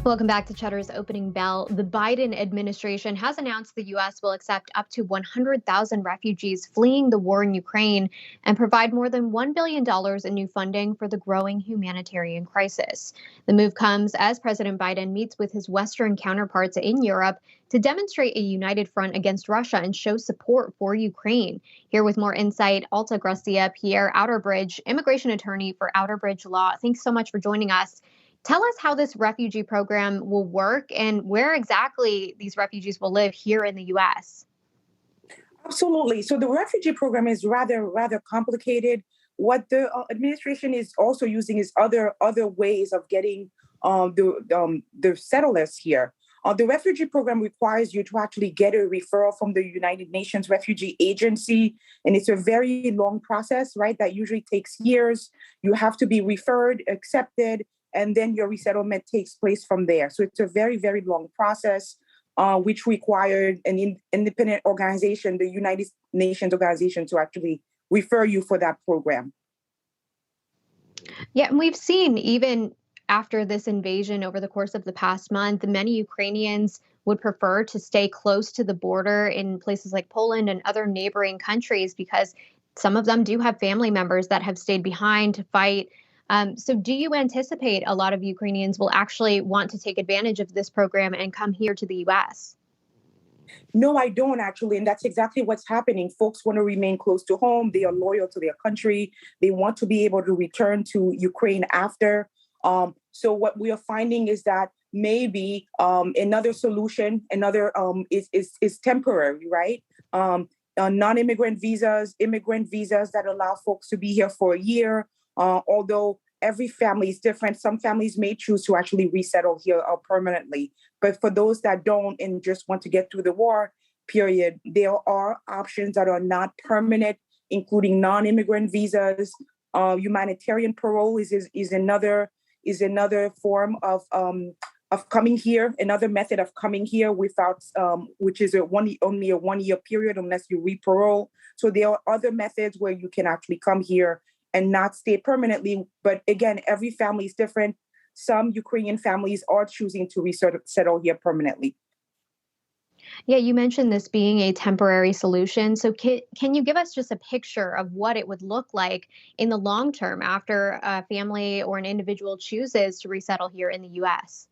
Welcome back to Cheddar's Opening Bell. The Biden administration has announced the U.S. will accept up to 100,000 refugees fleeing the war in Ukraine and provide more than $1 billion in new funding for the growing humanitarian crisis. The move comes as President Biden meets with his Western counterparts in Europe to demonstrate a united front against Russia and show support for Ukraine. Here with more insight, Alta Gracia Pierre Outerbridge, immigration attorney for Outerbridge Law. Thanks so much for joining us. Tell us how this refugee program will work and where exactly these refugees will live here in the U.S. Absolutely. So the refugee program is rather complicated. What the administration is also using is other ways of getting the settlers here. The refugee program requires you to actually get a referral from the United Nations Refugee Agency, and it's a very long process, right? That usually takes years. You have to be referred, accepted, and then your resettlement takes place from there. So it's a very long process, which required an independent organization, the United Nations organization, to actually refer you for that program. Yeah, and we've seen even after this invasion over the course of the past month, many Ukrainians would prefer to stay close to the border in places like Poland and other neighboring countries because some of them do have family members that have stayed behind to fight. So do you anticipate a lot of Ukrainians will actually want to take advantage of this program and come here to the U.S.? No, I don't actually. And that's exactly what's happening. Folks want to remain close to home. They are loyal to their country. They want to be able to return to Ukraine after. So what we are finding is that maybe another solution, is temporary, right? Non-immigrant visas, immigrant visas that allow folks to be here for a year. Although every family is different, some families may choose to actually resettle here permanently. But for those that don't and just want to get through the war period, there are options that are not permanent, including non-immigrant visas. Humanitarian parole is another form of coming here, another method of coming here without, which is only a 1 year period unless you re-parole. So there are other methods where you can actually come here and not stay permanently. But again, every family is different. Some Ukrainian families are choosing to settle here permanently. Yeah, you mentioned this being a temporary solution. So can you give us just a picture of what it would look like in the long term after a family or an individual chooses to resettle here in the U.S.?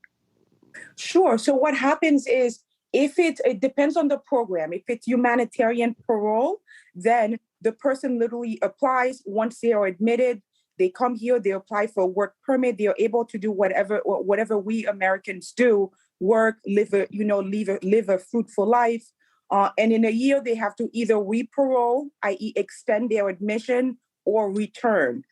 Sure. So what happens is if it depends on the program. If it's humanitarian parole, then the person literally applies. Once they are admitted, they come here, they apply for a work permit, they are able to do whatever we Americans do, work, live a fruitful life. And in a year, they have to either re-parole, i.e. extend their admission, or return.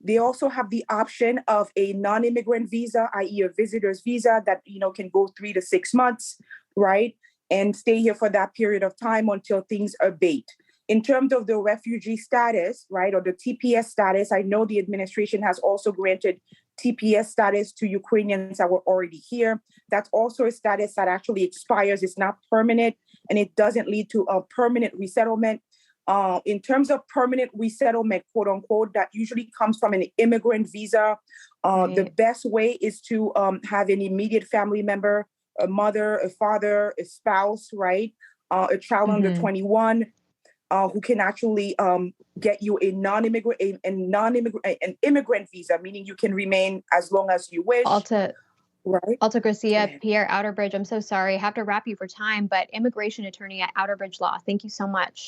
They also have the option of a non-immigrant visa, i.e. a visitor's visa that, can go 3 to 6 months, right? And stay here for that period of time until things abate. In terms of the refugee status, right, or the TPS status, I know the administration has also granted TPS status to Ukrainians that were already here. That's also a status that actually expires. It's not permanent, and it doesn't lead to a permanent resettlement. In terms of permanent resettlement, quote unquote, that usually comes from an immigrant visa. Right. The best way is to have an immediate family member, a mother, a father, a spouse, right? A child under 21. Who can actually get you an immigrant visa, meaning you can remain as long as you wish. Right. Alta Gracia Pierre Outerbridge, I'm so sorry. I have to wrap you for time, but immigration attorney at Outerbridge Law. Thank you so much.